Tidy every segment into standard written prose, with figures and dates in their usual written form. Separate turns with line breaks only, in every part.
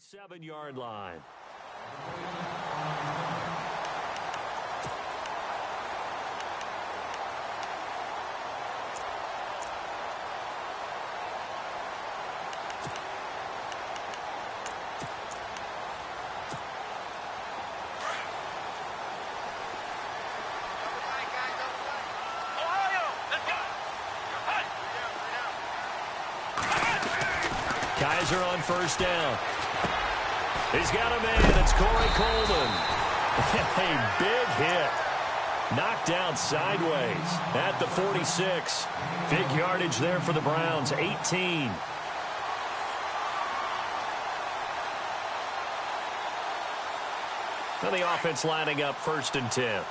7-yard line. Kizer on first down. He's got a man. It's Corey Coleman. A big hit. Knocked down sideways at the 46. Big yardage there for the Browns. 18. Now the offense lining up 1st and 10.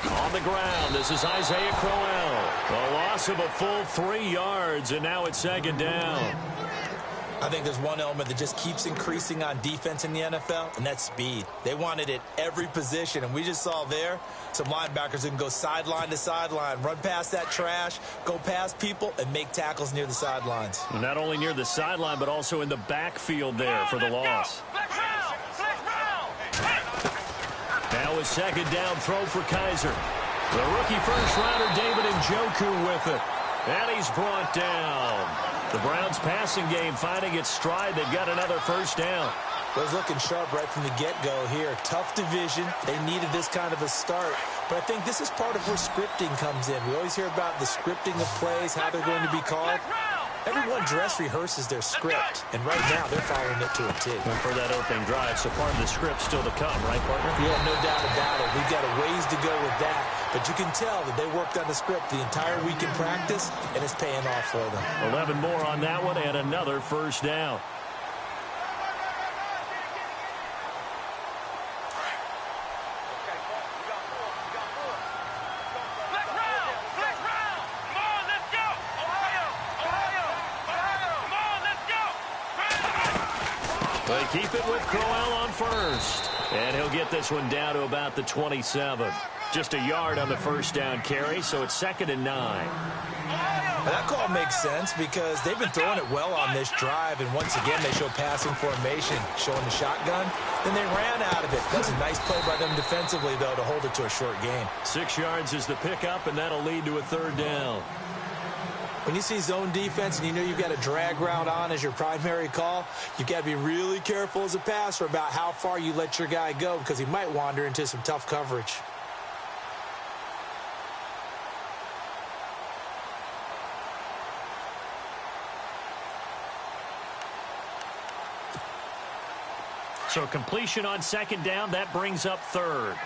On the ground, this is Isaiah Crowell. A loss of a full 3 yards, and now it's 2nd down.
I think there's one element that just keeps increasing on defense in the NFL, and that's speed. They want it at every position, and we just saw there some linebackers who can go sideline to sideline, run past that trash, go past people, and make tackles near the sidelines.
Not only near the sideline, but also in the backfield there for the loss. Now a 2nd down throw for Kizer. The rookie first-rounder David Njoku with it. And he's brought down. The Browns passing game finding its stride. They've got another 1st down.
Well, it's looking sharp right from the get-go here. Tough division. They needed this kind of a start. But I think this is part of where scripting comes in. We always hear about the scripting of plays, how they're going to be called. Everyone dress rehearses their script, and right now they're following it to a T.
And for that opening drive, so part of the script still to come, right, partner?
Yeah, no doubt about it. We've got a ways to go with that, but you can tell that they worked on the script the entire week in practice, and it's paying off for them.
11 more on that one, and another 1st down. They keep it with Crowell on first. And he'll get this one down to about the 27. Just a yard on the 1st down carry, so it's 2nd and 9.
Well, that call makes sense because they've been throwing it well on this drive, and once again they show passing formation, showing the shotgun. Then they ran out of it. That's a nice play by them defensively, though, to hold it to a short gain.
6 yards is the pickup, and that'll lead to a 3rd down.
When you see zone defense and you know you've got a drag route on as your primary call, you've got to be really careful as a passer about how far you let your guy go because he might wander into some tough coverage.
So completion on 2nd down, that brings up 3rd.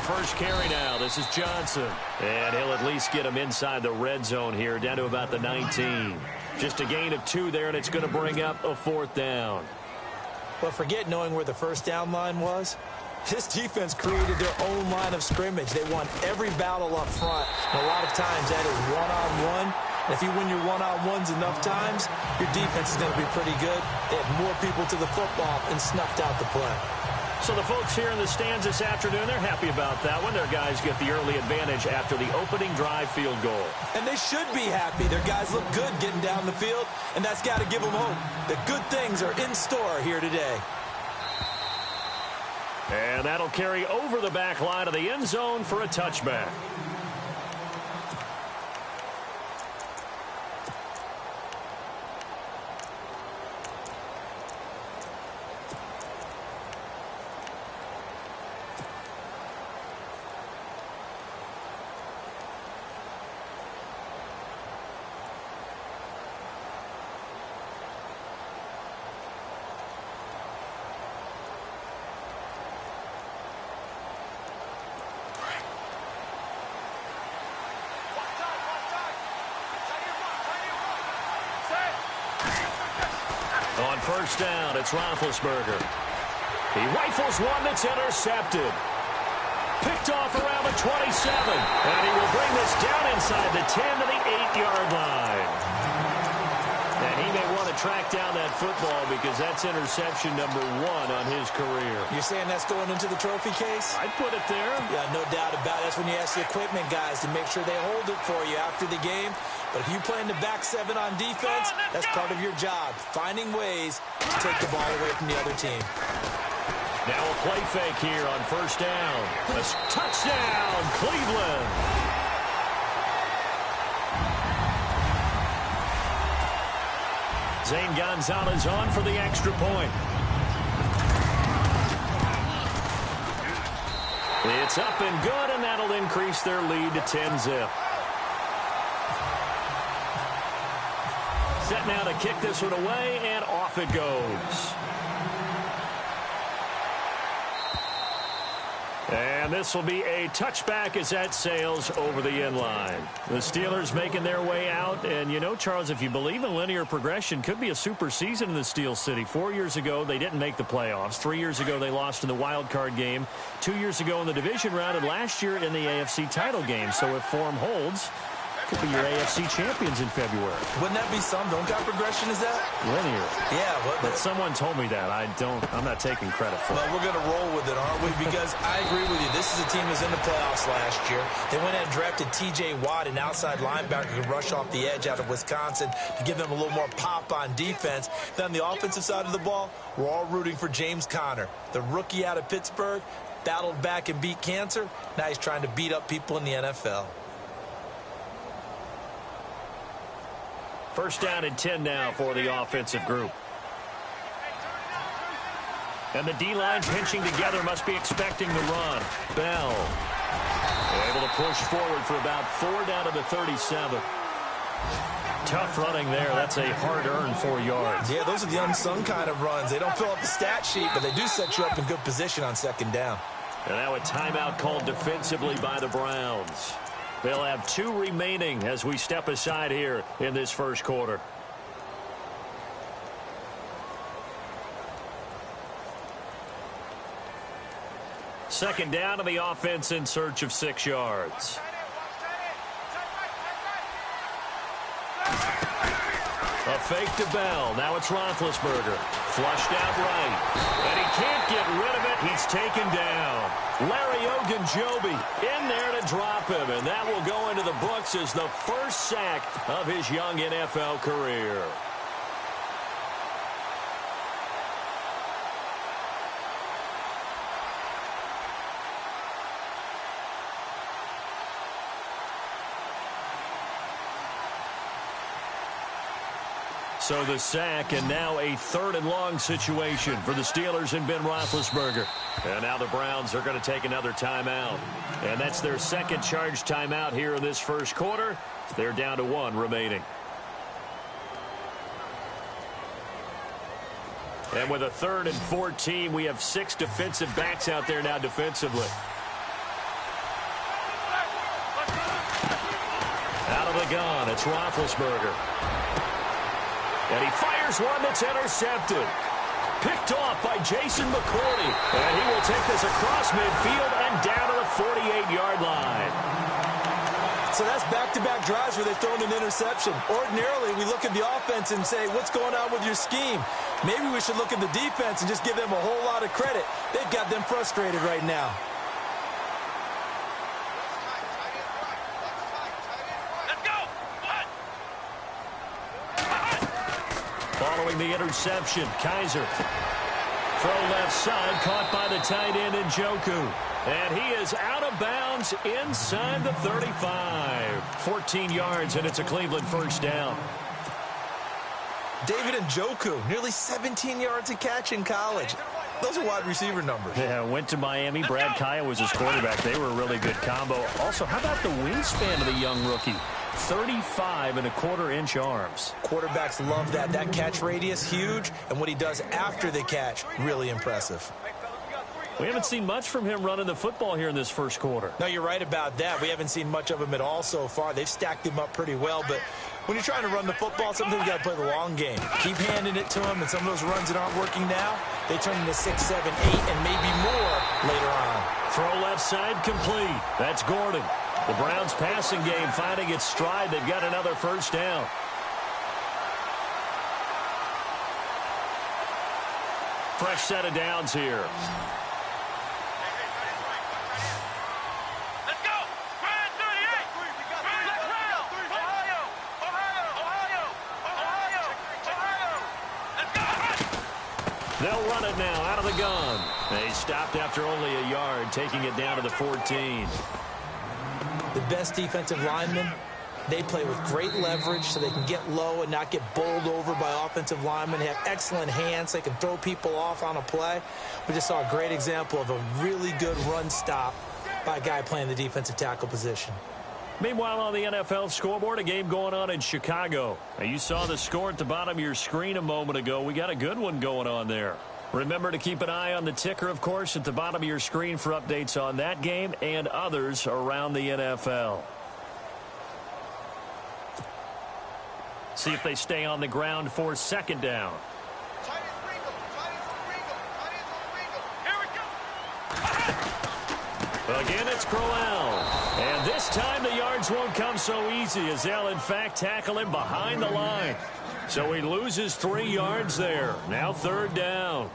First carry now. This is Johnson. And he'll at least get him inside the red zone here, down to about the 19. Just a gain of 2 there, and it's going to bring up a 4th down.
Well, forget knowing where the 1st down line was. This defense created their own line of scrimmage. They won every battle up front. And a lot of times that is one-on-one. And if you win your one-on-ones enough times, your defense is going to be pretty good. They had more people to the football and snuffed out the play.
So the folks here in the stands this afternoon, they're happy about that one. Their guys get the early advantage after the opening drive field goal.
And they should be happy. Their guys look good getting down the field, and that's got to give them hope. The good things are in store here today.
And that'll carry over the back line of the end zone for a touchback. On 1st down, it's Roethlisberger. He rifles one that's intercepted. Picked off around the 27. And he will bring this down inside the 10 to the 8-yard line. And he may want to track down that football because that's interception number 1 on his career.
You're saying that's going into the trophy case?
I'd put it there.
Yeah, no doubt about it. That's when you ask the equipment guys to make sure they hold it for you after the game. But if you play in the back seven on defense, that's part of your job, finding ways to take the ball away from the other team.
Now a play fake here on first down. A touchdown, Cleveland. Zane Gonzalez on for the extra point. It's up and good, and that'll increase their lead to 10-zip. Set now to kick this one away, and off it goes. And this will be a touchback as that sails over the end line. The Steelers making their way out. And, you know, Charles, if you believe in linear progression, could be a super season in the Steel City. 4 years ago, they didn't make the playoffs. 3 years ago, they lost in the wild card game. 2 years ago in the division round, and last year in the AFC title game. So if form holds, could be your AFC champions in February.
Wouldn't that be something? What kind of progression is that?
Linear.
Yeah.
But someone told me that. I'm not taking credit for it.
Well, we're going to roll with it, aren't we? Because I agree with you. This is a team that's in the playoffs last year. They went and drafted T.J. Watt, an outside linebacker who can rush off the edge out of Wisconsin to give them a little more pop on defense. Then on the offensive side of the ball, we're all rooting for James Conner, the rookie out of Pittsburgh, battled back and beat cancer. Now he's trying to beat up people in the NFL.
First down and 10 now for the offensive group. And the D-line pinching together, must be expecting the run. Bell able to push forward for about 4 down to the 37. Tough running there. That's a hard-earned 4 yards.
Yeah, those are the unsung kind of runs. They don't fill up the stat sheet, but they do set you up in good position on second down.
And now a timeout called defensively by the Browns. They'll have 2 remaining as we step aside here in this first quarter. Second down to the offense in search of 6 yards. A fake to Bell. Now it's Roethlisberger. Flushed out right. And he can't get rid of it. He's taken down. Larry Ogunjobi in there to drop him. And that will go into the books as the first sack of his young NFL career. So the sack, and now a 3rd and long situation for the Steelers and Ben Roethlisberger. And now the Browns are going to take another timeout. And that's their second charge timeout here in this first quarter. They're down to 1 remaining. And with a 3rd and 14, we have 6 defensive backs out there now defensively. Out of the gun, it's Roethlisberger. And he fires one that's intercepted. Picked off by Jason McCourty. And he will take this across midfield and down to the 48-yard line.
So that's back-to-back drives where they've thrown an interception. Ordinarily, we look at the offense and say, what's going on with your scheme? Maybe we should look at the defense and just give them a whole lot of credit. They've got them frustrated right now.
Following the interception, Kaiser. Throw left side, caught by the tight end Njoku. And he is out of bounds inside the 35. 14 yards, and it's a Cleveland first down.
David Njoku, nearly 17 yards a catch in college. Those are wide receiver numbers.
Yeah, went to Miami. Brad Kaya was his quarterback. They were a really good combo. Also, how about the wingspan of the young rookie? 35.25-inch arms.
Quarterbacks love that. That catch radius, huge. And what he does after the catch, really impressive.
We haven't seen much from him running the football here in this first quarter.
No, you're right about that. We haven't seen much of him at all so far. They've stacked him up pretty well, but when you're trying to run the football, sometimes you got to play the long game. Keep handing it to him, and some of those runs that aren't working now, they turn into 6, 7, 8, and maybe more later on.
Throw left side complete. That's Gordon. The Browns passing game finding its stride. They've got another first down. Fresh set of downs here. They'll run it now out of the gun. They stopped after only a yard, taking it down to the 14.
The best defensive linemen, they play with great leverage so they can get low and not get bowled over by offensive linemen. They have excellent hands. They can throw people off on a play. We just saw a great example of a really good run stop by a guy playing the defensive tackle position.
Meanwhile, on the NFL scoreboard, a game going on in Chicago. Now, you saw the score at the bottom of your screen a moment ago. We got a good one going on there. Remember to keep an eye on the ticker, of course, at the bottom of your screen for updates on that game and others around the NFL. See if they stay on the ground for second down. Again, it's Crowell. And this time the yards won't come so easy as they'll, in fact, tackle him behind the line. So he loses 3 yards there. Now third down.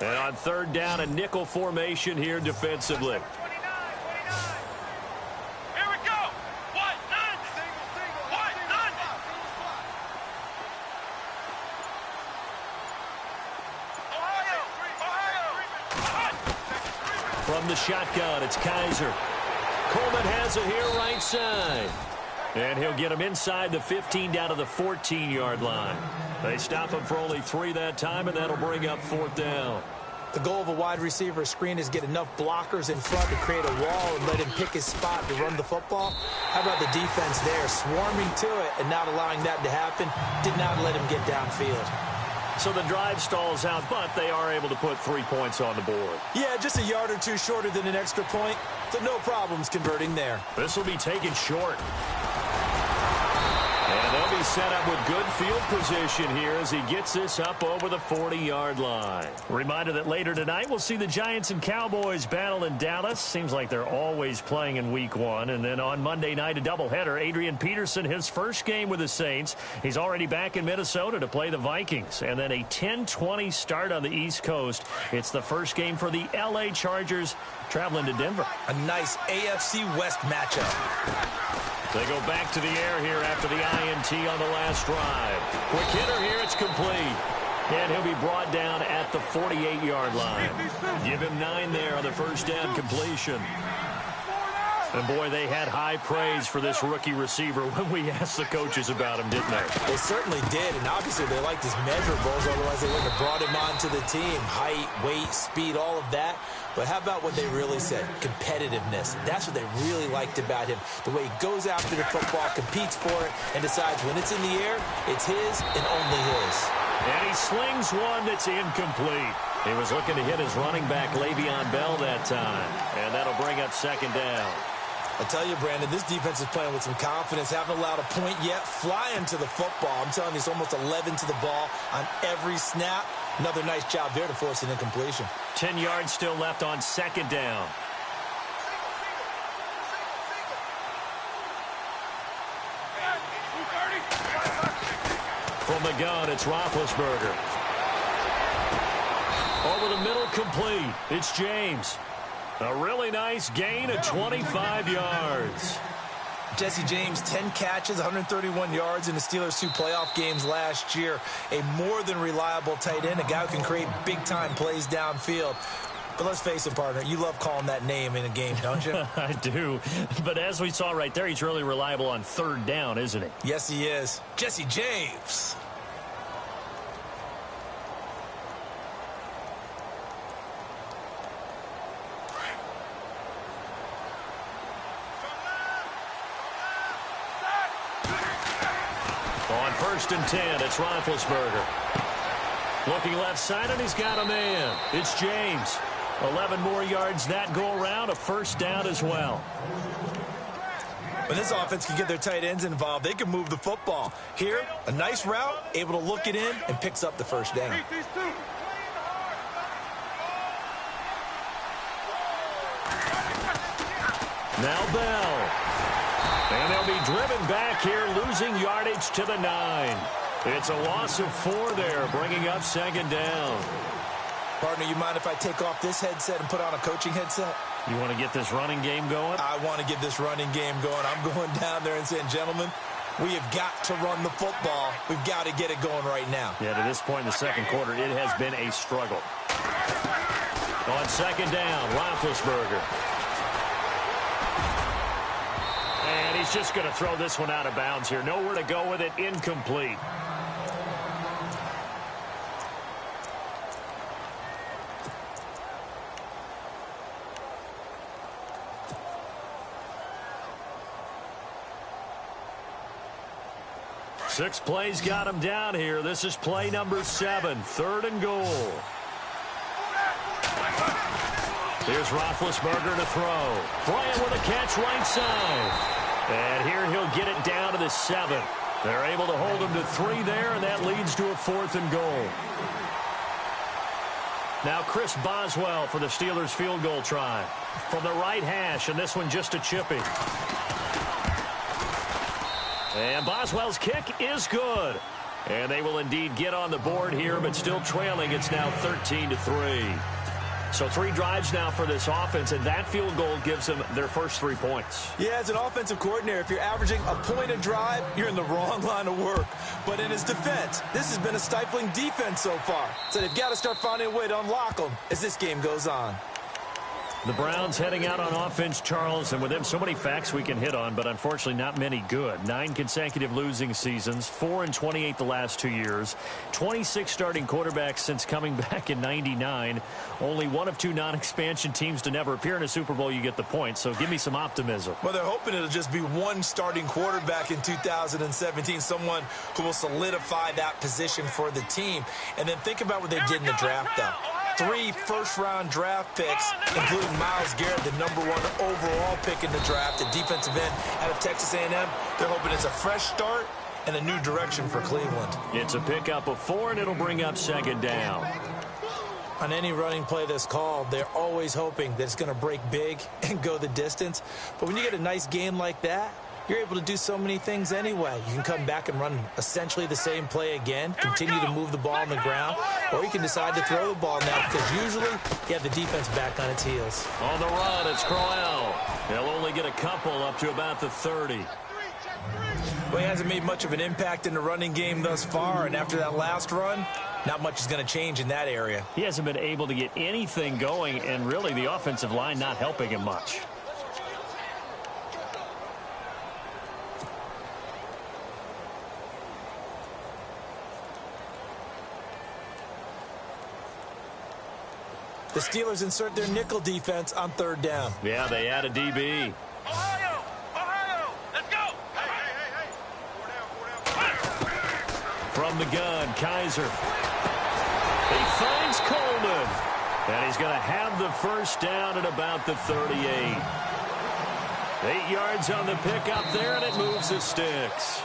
And on third down, a nickel formation here defensively. From the shotgun, it's Kaiser. Coleman has it here right side. And he'll get him inside the 15 down to the 14-yard line. They stop him for only 3 that time, and that'll bring up fourth down.
The goal of a wide receiver screen is get enough blockers in front to create a wall and let him pick his spot to run the football. How about the defense there, swarming to it and not allowing that to happen? Did not let him get downfield.
So the drive stalls out, but they are able to put 3 points on the board.
Yeah, just a yard or two shorter than an extra point, so no problems converting there.
This will be taken short. And they'll be set up with good field position here as he gets this up over the 40-yard line. Reminder that later tonight we'll see the Giants and Cowboys battle in Dallas. Seems like they're always playing in week 1. And then on Monday night, a doubleheader. Adrian Peterson, his first game with the Saints. He's already back in Minnesota to play the Vikings. And then a 10-20 start on the East Coast. It's the first game for the L.A. Chargers traveling to Denver.
A nice AFC West matchup.
They go back to the air here after the INT on the last drive. Quick hitter here, it's complete. And he'll be brought down at the 48-yard line. Give him 9 there on the first down completion. And, boy, they had high praise for this rookie receiver when we asked the coaches about him, didn't they?
They certainly did, and obviously they liked his measurables, otherwise they wouldn't have brought him onto the team. Height, weight, speed, all of that. But how about what they really said? Competitiveness. That's what they really liked about him. The way he goes after the football, competes for it, and decides when it's in the air, it's his and only his.
And he slings one that's incomplete. He was looking to hit his running back, Le'Veon Bell, that time. And that'll bring up second down.
I tell you, Brandon, this defense is playing with some confidence. Haven't allowed a point yet. Flying to the football. I'm telling you, it's almost 11 to the ball on every snap. Another nice job there to force an incompletion.
10 yards still left on second down. From the gun, it's Roethlisberger. Over the middle, complete. It's James. A really nice gain of 25 yards.
Jesse James, 10 catches, 131 yards in the Steelers' 2 playoff games last year. A more than reliable tight end, a guy who can create big-time plays downfield. But let's face it, partner, you love calling that name in a game, don't you?
I do. But as we saw right there, he's really reliable on third down, isn't he?
Yes, he is. Jesse James.
On 1st and 10, it's Roethlisberger. Looking left side, and he's got a man. It's James. 11 more yards that go around, a first down as well.
When this offense can get their tight ends involved, they can move the football. Here, a nice route, able to look it in, and picks up the first down.
Now Bell. And they'll be driven back here, losing yardage to the 9. It's a loss of 4 there, bringing up second down.
Partner, you mind if I take off this headset and put on a coaching headset?
You want to get this running game going?
I want to get this running game going. I'm going down there and saying, gentlemen, we have got to run the football. We've got to get it going right now.
Yeah, to this point in the second quarter, it has been a struggle. On second down, Roethlisberger. And he's just going to throw this one out of bounds here. Nowhere to go with it, incomplete. Six plays got him down here. This is play number 7, 3rd and goal. Here's Roethlisberger to throw. Bryant with a catch right side. And here he'll get it down to the 7. They're able to hold him to 3 there, and that leads to a 4th and goal. Now Chris Boswell for the Steelers field goal try. From the right hash, and this one just a chippy. And Boswell's kick is good. And they will indeed get on the board here, but still trailing. It's now 13-3. So 3 drives now for this offense, and that field goal gives them their first 3 points.
Yeah, as an offensive coordinator, if you're averaging a point a drive, you're in the wrong line of work. But in his defense, this has been a stifling defense so far. So they've got to start finding a way to unlock them as this game goes on.
The Browns heading out on offense, Charles, and with them so many facts we can hit on, but unfortunately not many good. 9 consecutive losing seasons, 4-28 the last 2 years, 26 starting quarterbacks since coming back in '99. Only one of 2 non-expansion teams to never appear in a Super Bowl. You get the point, so give me some optimism.
Well, they're hoping it'll just be one starting quarterback in 2017, someone who will solidify that position for the team. And then think about what they did in the draft, though. 3 first-round draft picks, including Myles Garrett, the #1 overall pick in the draft, the defensive end out of Texas A&M. They're hoping it's a fresh start and a new direction for Cleveland.
It's a pickup of 4, and it'll bring up second down.
On any running play that's called, they're always hoping that it's going to break big and go the distance. But when you get a nice game like that, you're able to do so many things anyway. You can come back and run essentially the same play again, continue to move the ball on the ground, or you can decide to throw the ball now because usually you have the defense back on its heels.
On the run, it's Crowell. They'll only get a couple up to about the 30.
Well, he hasn't made much of an impact in the running game thus far, and after that last run, not much is going to change in that area.
He hasn't been able to get anything going, and really the offensive line not helping him much.
The Steelers insert their nickel defense on 3rd down.
Yeah, they add a DB.
Ohio! Ohio! Let's go! Hey! 4 down.
From the gun, Kaiser. He finds Coleman. And he's going to have the first down at about the 38. 8 yards on the pickup there, and it moves the sticks.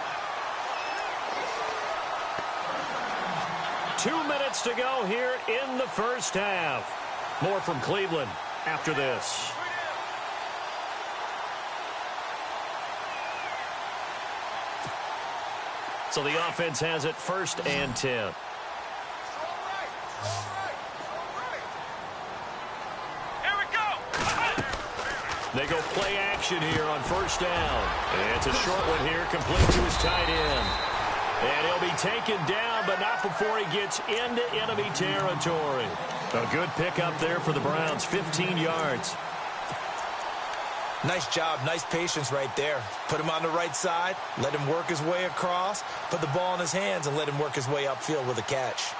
2 minutes to go here in the first half. More from Cleveland after this. So the offense has it 1st and 10.
Here we go!
They go play action here on 1st down. And it's a short one here, complete to his tight end. And he'll be taken down, but not before he gets into enemy territory. A good pickup there for the Browns, 15 yards.
Nice job, nice patience right there. Put him on the right side, let him work his way across, put the ball in his hands, and let him work his way upfield with a catch.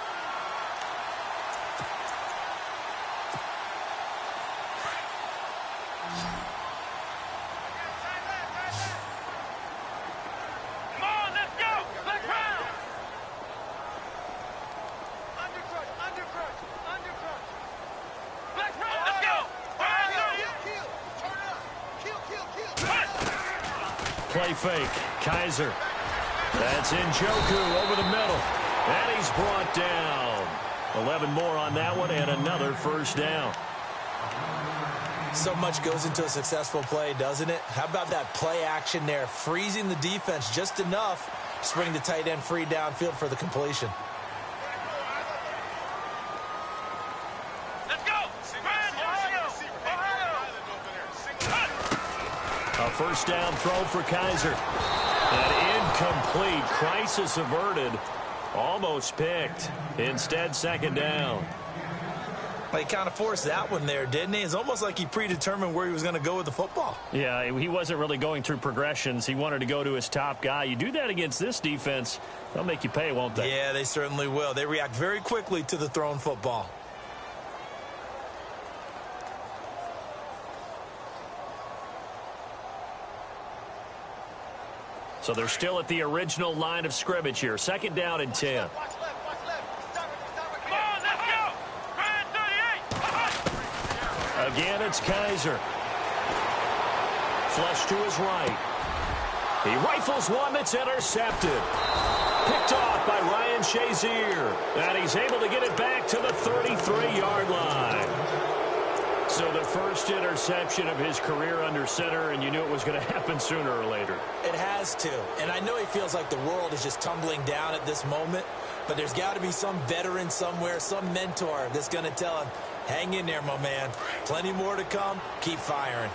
Play fake. Kaiser. That's Njoku over the middle. And he's brought down. 11 more on that one and another first down.
So much goes into a successful play, doesn't it? How about that play action there? Freezing the defense just enough to bring the tight end free downfield for the completion.
A first down throw for Kaiser. An incomplete. Crisis averted. Almost picked. Instead, second down.
He kind of forced that one there, didn't he? It's almost like he predetermined where he was going to go with the football.
Yeah, he wasn't really going through progressions. He wanted to go to his top guy. You do that against this defense, they'll make you pay, won't they?
Yeah, they certainly will. They react very quickly to the thrown football.
So they're still at the original line of scrimmage here. Second down and 10.
Watch left. Come on, let's go. Brand 38.
Again, it's Kaiser. Flush to his right. He rifles one that's intercepted. Picked off by Ryan Shazier. And he's able to get it back to the 33-yard line. So the first interception of his career under center, and you knew it was going to happen sooner or later.
It has to. And I know he feels like the world is just tumbling down at this moment, but there's got to be some veteran somewhere, some mentor that's going to tell him, hang in there, my man. Plenty more to come. Keep firing.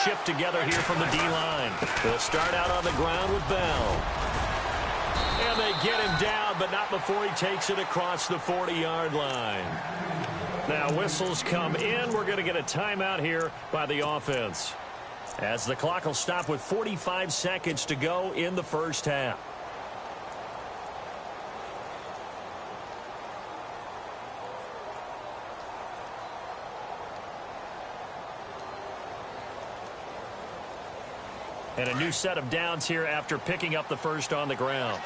Shift together here from the D-line. They'll start out on the ground with Bell. And they get him down, but not before he takes it across the 40-yard line. Now whistles come in. We're going to get a timeout here by the offense, as the clock will stop with 45 seconds to go in the first half. And a new set of downs here after picking up the first on the ground.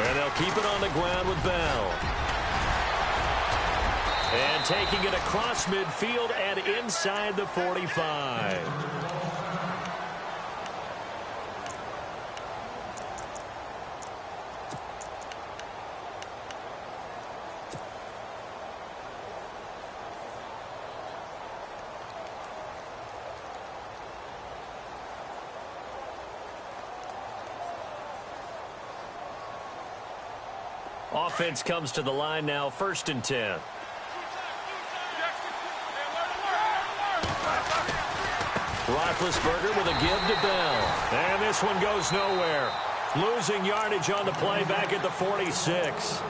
And they'll keep it on the ground with Bell. And taking it across midfield and inside the 45. Offense comes to the line now, first and 10. Roethlisberger with a give to Bell. And this one goes nowhere. Losing yardage on the play back at the 46.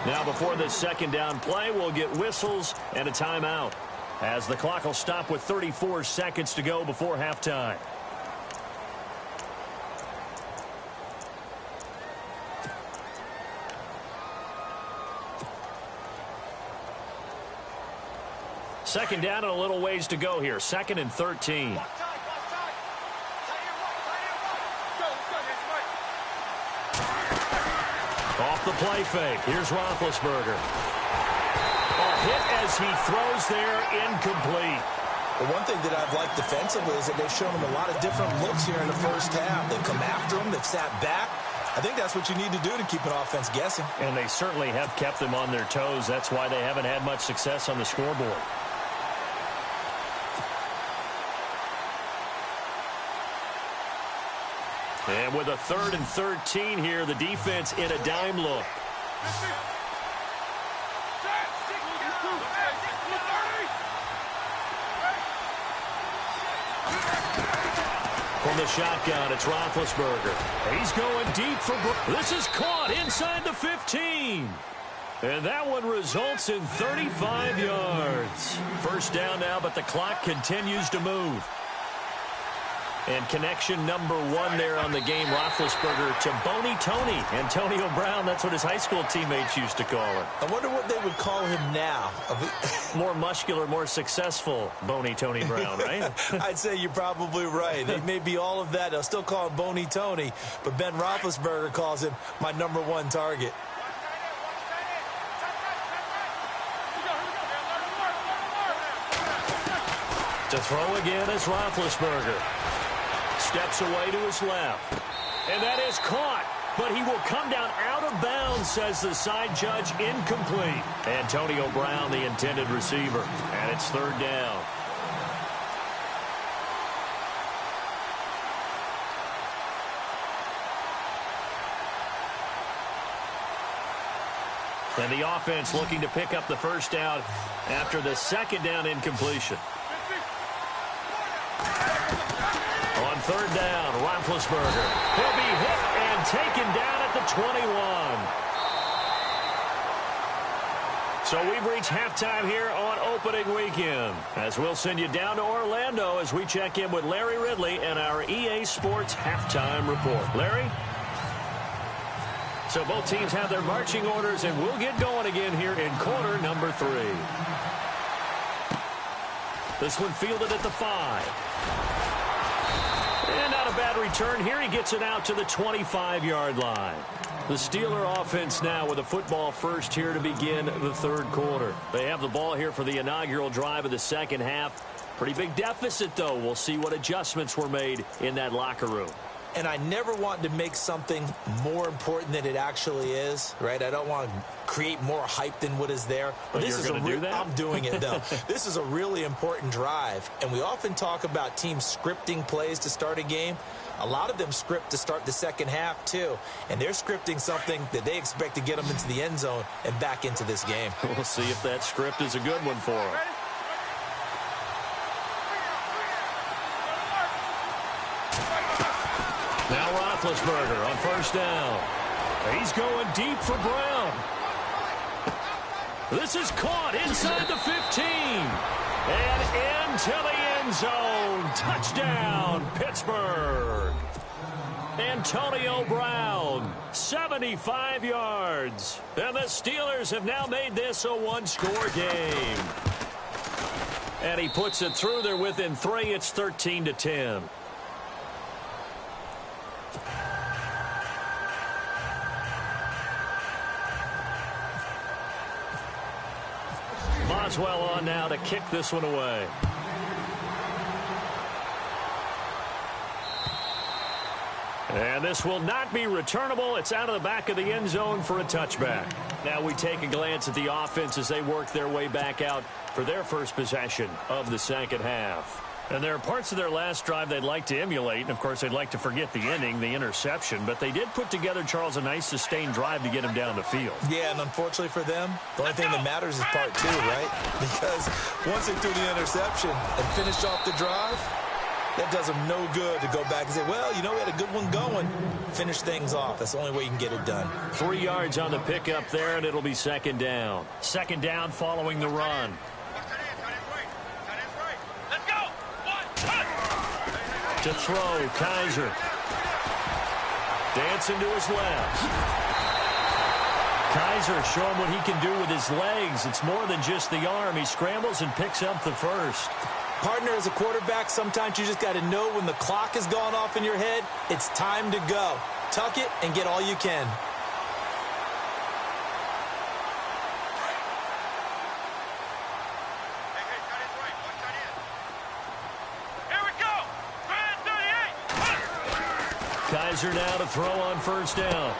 Now before this second down play, we'll get whistles and a timeout, as the clock will stop with 34 seconds to go before halftime. Second down and a little ways to go here. Second and 13. Off the play fake. Here's Roethlisberger. A hit as he throws there, incomplete.
The one thing that I've liked defensively is that they've shown him a lot of different looks here in the first half. They've come after him. They've sat back. I think that's what you need to do to keep an offense guessing.
And they certainly have kept them on their toes. That's why they haven't had much success on the scoreboard. And with a third and 13 here, the defense in a dime look. From the shotgun, it's Roethlisberger. He's going deep for this is caught inside the 15. And that one results in 35 yards. First down now, but the clock continues to move. And connection number one there on the game, Roethlisberger to Boney Tony. Antonio Brown, that's what his high school teammates used to call him.
I wonder what they would call him now.
More muscular, more successful Boney Tony Brown, right?
I'd say you're probably right. They may be all of that. They'll still call him Boney Tony, but Ben Roethlisberger calls him my number one target.
To throw again is Roethlisberger. Steps away to his left. And that is caught. But he will come down out of bounds, says the side judge, incomplete. Antonio Brown, the intended receiver. And it's third down. And the offense looking to pick up the first down after the second down incompletion. On third down, Roethlisberger. He'll be hit and taken down at the 21. So we've reached halftime here on opening weekend, as we'll send you down to Orlando as we check in with Larry Ridley and our EA Sports halftime report. Larry? So both teams have their marching orders, and we'll get going again here in quarter number 3. This one fielded at the 5. And not a bad return here. He gets it out to the 25-yard line. The Steeler offense now with a football first here to begin the third quarter. They have the ball here for the inaugural drive of the second half. Pretty big deficit, though. We'll see what adjustments were made in that locker room.
And I never want to make something more important than it actually is, right? I don't want to create more hype than what is there.
But this is going to do that?
I'm doing it, though. This is a really important drive. And we often talk about teams scripting plays to start a game. A lot of them script to start the second half, too. And they're scripting something that they expect to get them into the end zone and back into this game.
We'll see if that script is a good one for them. Now Roethlisberger on first down. He's going deep for Brown. This is caught inside the 15. And into the end zone. Touchdown, Pittsburgh. Antonio Brown, 75 yards. And the Steelers have now made this a one-score game. And he puts it through. They're within 3. It's 13-10. Boswell on now to kick this one away. And this will not be returnable. It's out of the back of the end zone for a touchback. Now we take a glance at the offense as they work their way back out for their first possession of the second half. And there are parts of their last drive they'd like to emulate. And, of course, they'd like to forget the inning, the interception. But they did put together, Charles, a nice sustained drive to get him down the field.
Yeah, and unfortunately for them, the only thing that matters is part 2, right? Because once they threw the interception and finished off the drive, that does them no good to go back and say, well, you know, we had a good one going. Finish things off. That's the only way you can get it done.
3 yards on the pickup there, and it'll be second down. Second down following the run. To throw, Kaiser. Dancing to his left. Kaiser showing what he can do with his legs. It's more than just the arm. He scrambles and picks up the first.
Partner, as a quarterback, sometimes you just got to know when the clock has gone off in your head, it's time to go. Tuck it and get all you can.
Kaiser now to throw on first down.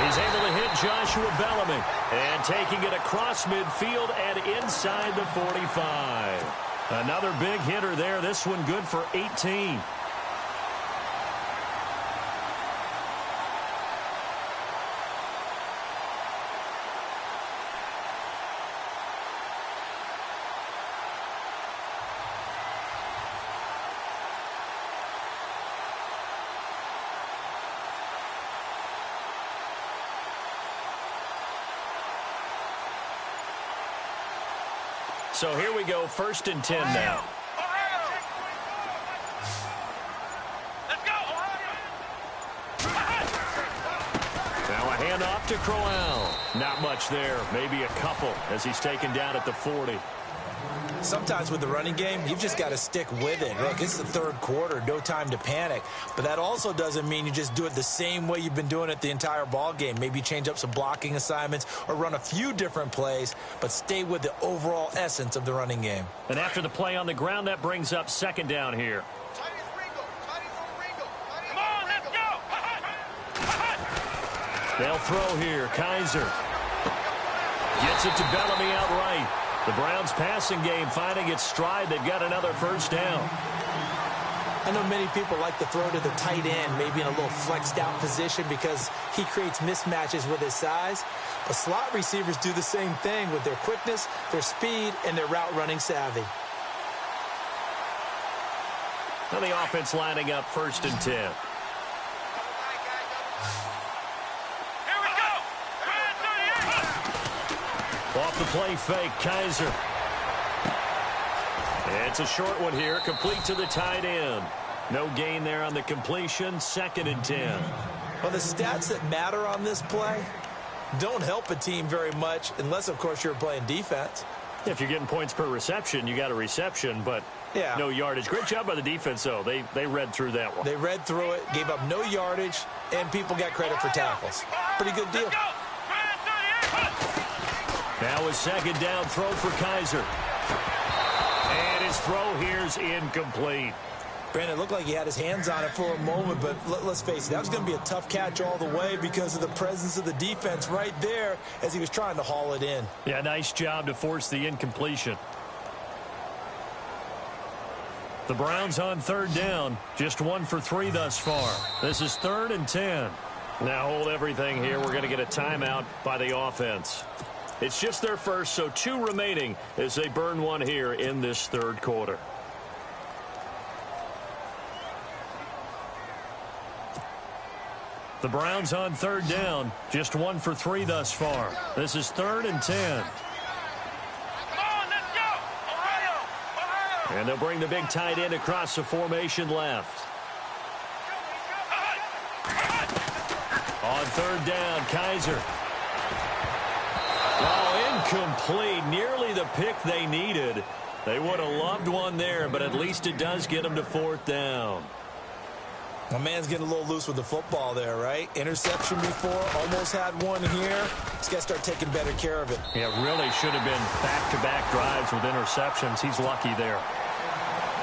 He's able to hit Joshua Bellamy. And taking it across midfield and inside the 45. Another big hitter there. This one good for 18. So here we go, 1st and 10 now. Now a handoff to Crowell. Not much there, maybe a couple as he's taken down at the 40.
Sometimes with the running game, you've just got to stick with it. Look, it's the third quarter, no time to panic. But that also doesn't mean you just do it the same way you've been doing it the entire ball game. Maybe change up some blocking assignments or run a few different plays, but stay with the overall essence of the running game.
And after the play on the ground, that brings up second down here.
Come on, let's go!
They'll throw here. Kaiser gets it to Bellamy outright. The Browns passing game finding its stride. They've got another first down.
I know many people like to throw to the tight end, maybe in a little flexed out position because he creates mismatches with his size. But slot receivers do the same thing with their quickness, their speed, and their route running savvy.
Now the offense lining up 1st and 10.
Here we go.
Off the play fake, Kaiser. It's a short one here, complete to the tight end. No gain there on the completion, 2nd and 10.
Well, the stats that matter on this play don't help a team very much unless, of course, you're playing defense.
If you're getting points per reception, you got a reception, but no yardage. Great job by the defense, though. They read through that one.
They read through it, gave up no yardage, and people got credit for tackles. Pretty good deal.
Now a 2nd down throw for Kaiser. And his throw here's incomplete.
Brandon, it looked like he had his hands on it for a moment, but let's face it, that was going to be a tough catch all the way because of the presence of the defense right there as he was trying to haul it in.
Yeah, nice job to force the incompletion. The Browns on 3rd down, just 1 for 3 thus far. This is 3rd and 10. Now hold everything here. We're going to get a timeout by the offense. It's just their first, so 2 remaining as they burn one here in this 3rd quarter. The Browns on 3rd down, just 1 for 3 thus far. This is 3rd and 10. And they'll bring the big tight end across the formation left. On 3rd down, Kaiser. Oh, incomplete. Nearly the pick they needed. They would have loved one there, but at least it does get them to 4th down.
My man's getting a little loose with the football there, right? Interception before, almost had one here. He's got to start taking better care of it.
Yeah, really should have been back-to-back drives with interceptions. He's lucky there.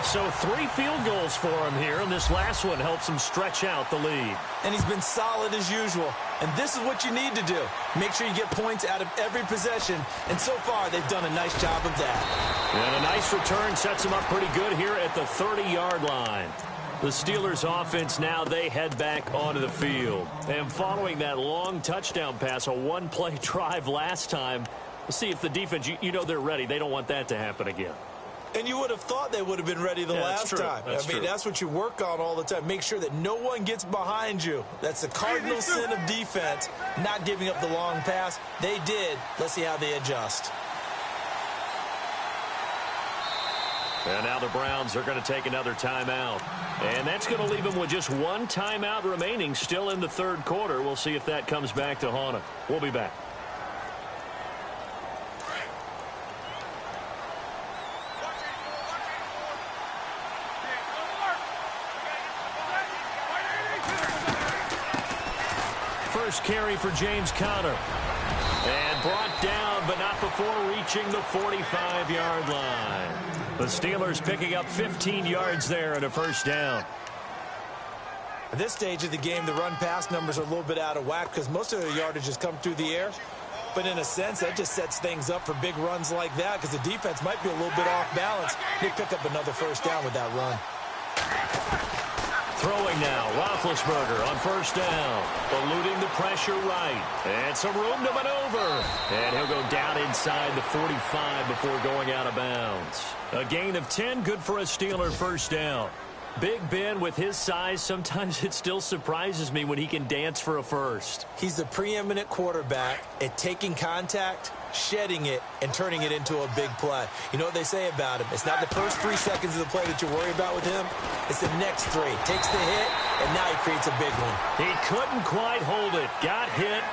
So 3 field goals for him here, and this last one helps him stretch out the lead.
And he's been solid as usual. And this is what you need to do. Make sure you get points out of every possession. And so far, they've done a nice job of that.
And a nice return sets him up pretty good here at the 30-yard line. The Steelers offense now, they head back onto the field. And following that long touchdown pass, a 1-play drive last time, we'll see if the defense, you know they're ready. They don't want that to happen again.
And you would have thought they would have been ready the last time. That's what you work on all the time. Make sure that no one gets behind you. That's the cardinal sin of defense, not giving up the long pass. They did. Let's see how they adjust.
And now the Browns are going to take another timeout. And that's going to leave them with just 1 timeout remaining still in the 3rd quarter. We'll see if that comes back to haunt them. We'll be back. First carry for James Conner. And brought down, but not before reaching the 45-yard line. The Steelers picking up 15 yards there and a 1st down.
At this stage of the game, the run-pass numbers are a little bit out of whack because most of their yardage has come through the air. But in a sense, that just sets things up for big runs like that because the defense might be a little bit off balance. They pick up another 1st down with that run.
Throwing now, Roethlisberger on 1st down. Eluding the pressure right. And some room to maneuver. And he'll go down inside the 45 before going out of bounds. A gain of 10, good for a Steeler 1st down. Big Ben, with his size, sometimes it still surprises me when he can dance for a first.
He's the preeminent quarterback at taking contact, shedding it, and turning it into a big play. You know what they say about him? It's not the first 3 seconds of the play that you worry about with him. It's the next 3. Takes the hit, and now he creates a big one.
He couldn't quite hold it. Got hit.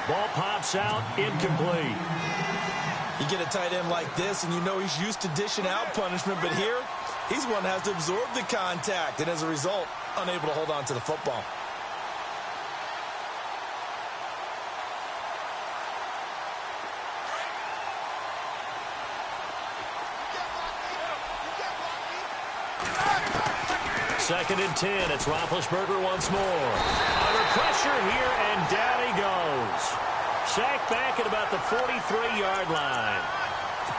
Ball pops out. Incomplete.
You get a tight end like this, and you know he's used to dishing out punishment, but here, he's one that has to absorb the contact, and as a result, unable to hold on to the football.
Second and 10. It's Roethlisberger once more. Under pressure here, and down he goes. Sacked back at about the 43-yard line.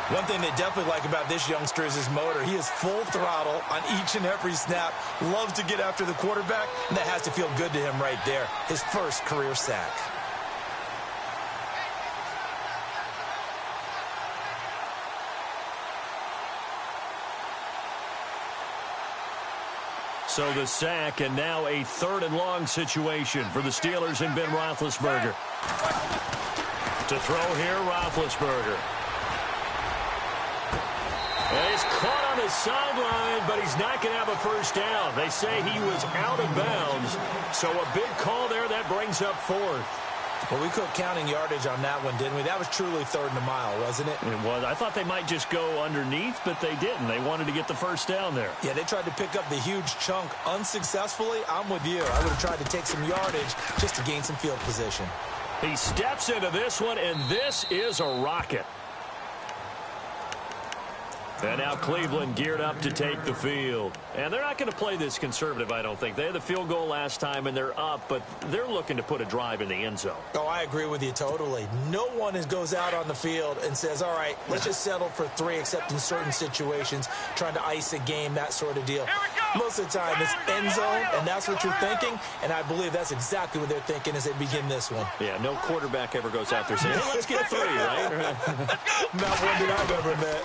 One thing they definitely like about this youngster is his motor. He is full throttle on each and every snap, loves to get after the quarterback, and that has to feel good to him right there. His first career sack.
So the sack, and now a 3rd and long situation for the Steelers and Ben Roethlisberger. To throw here, Roethlisberger. And he's caught on the sideline, but he's not going to have a first down. They say he was out of bounds, so a big call there that brings up 4th.
Well, we quit counting yardage on that one, didn't we? That was truly 3rd and a mile, wasn't it?
It was. I thought they might just go underneath, but they didn't. They wanted to get the first down there.
Yeah, they tried to pick up the huge chunk unsuccessfully. I'm with you. I would have tried to take some yardage just to gain some field position.
He steps into this one, and this is a rocket. And now Cleveland geared up to take the field. And they're not going to play this conservative, I don't think. They had the field goal last time, and they're up, but they're looking to put a drive in the end zone.
Oh, I agree with you totally. No one goes out on the field and says, all right, let's just settle for 3, except in certain situations, trying to ice a game, that sort of deal. Most of the time, it's end zone, and that's what you're thinking, and I believe that's exactly what they're thinking as they begin this one.
Yeah, no quarterback ever goes out there saying, hey, let's get 3, right?
Not one that I've ever met.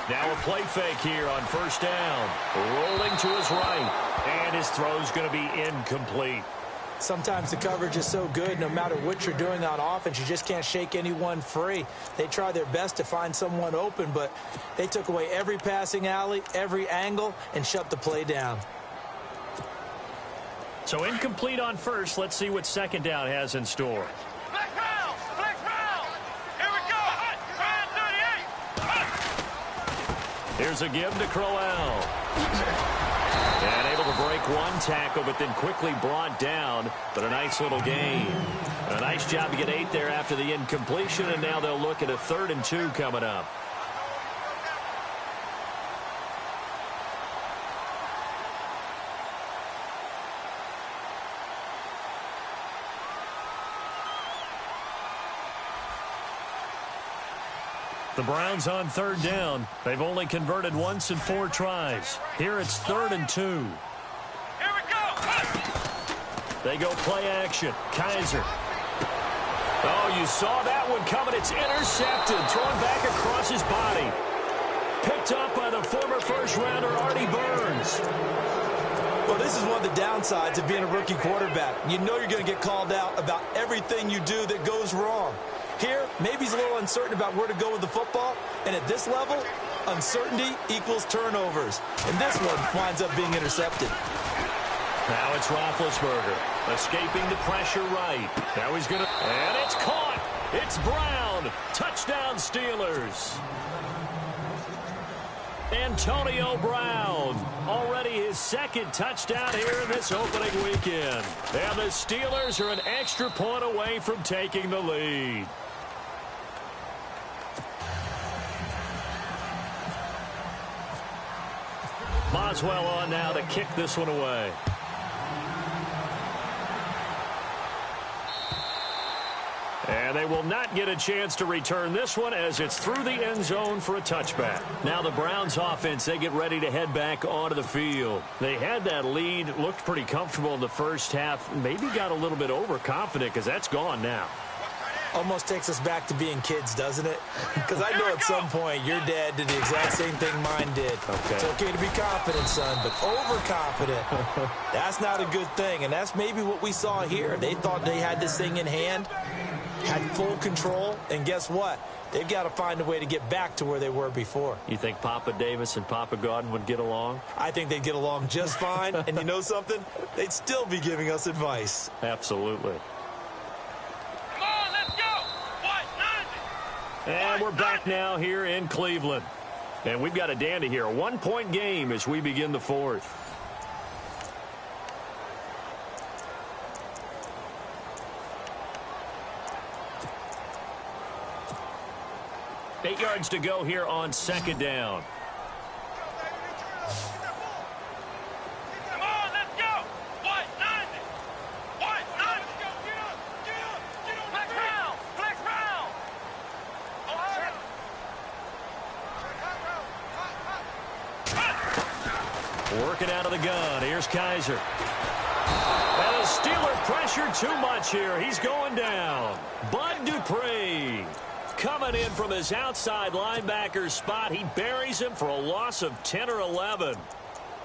Now a play fake here on first down. Rolling to his right. And his throw's going to be incomplete.
Sometimes the coverage is so good, no matter what you're doing on offense, you just can't shake anyone free. They try their best to find someone open, but they took away every passing alley, every angle, and shut the play down.
So incomplete on first. Let's see what second down has in store. Here's a give to Crowell. And able to break one tackle, but then quickly brought down. But a nice little gain. A nice job to get 8 there after the incompletion, and now they'll look at a 3rd and 2 coming up. The Browns on 3rd down. They've only converted once in 4 tries. Here it's 3rd and 2.
Here we go.
They go play action. Kaiser. Oh, you saw that one coming. It's intercepted. Thrown back across his body. Picked up by the former first-rounder, Artie Burns.
Well, this is one of the downsides of being a rookie quarterback. You know you're going to get called out about everything you do that goes wrong. Here, maybe he's a little uncertain about where to go with the football. And at this level, uncertainty equals turnovers. And this one winds up being intercepted.
Now it's Roethlisberger escaping the pressure right. Now he's going to... And it's caught. It's Brown. Touchdown, Steelers. Antonio Brown. Already his 2nd touchdown here in this opening weekend. And the Steelers are an extra point away from taking the lead. Boswell on now to kick this one away. And they will not get a chance to return this one as it's through the end zone for a touchback. Now the Browns offense, they get ready to head back onto the field. They had that lead, looked pretty comfortable in the first half, maybe got a little bit overconfident because that's gone now.
Almost takes us back to being kids, doesn't it? Because I know at some point your dad did the exact same thing mine did.
Okay.
It's okay to be confident, son, but overconfident, that's not a good thing. And that's maybe what we saw here. They thought they had this thing in hand, had full control, and guess what? They've got to find a way to get back to where they were before.
You think Papa Davis and Papa Godwin would get along?
I think they'd get along just fine. And you know something? They'd still be giving us advice.
Absolutely.
Come on, let's go.
And we're back now here in Cleveland. And we've got a dandy here. A 1-point game as we begin the 4th. Eight yards to go here on 2nd down.
Come on, let's go. White 90. White 90. Flex round. Flex round.
Working out of the gun. Here's Kaiser. And the Steeler pressure too much here. He's going down. Bud Dupree coming in from his outside linebacker spot. He buries him for a loss of 10 or 11.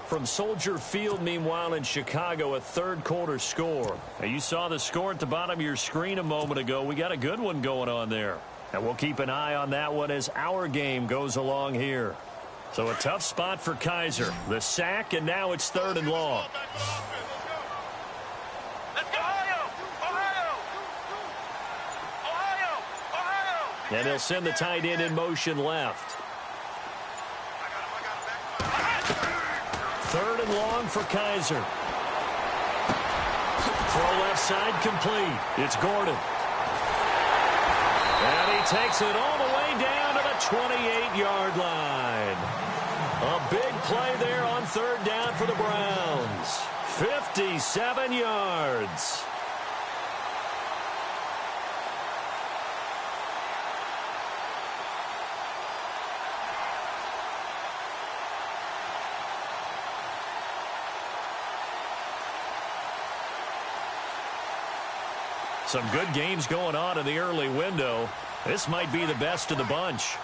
From Soldier Field, meanwhile, in Chicago, a third-quarter score. Now, you saw the score at the bottom of your screen a moment ago. We got a good one going on there. And we'll keep an eye on that one as our game goes along here. So a tough spot for Kaiser. The sack, and now it's 3rd and long.
Let's go, Ohio! Ohio! Ohio!
And they'll send the tight end in motion left. 3rd and long for Kaiser. Throw left side complete. It's Gordon. And he takes it all the way down to the 28-yard line. A big play there on 3rd down for the Browns. 57 yards. Some good games going on in the early window. This might be the best of the bunch.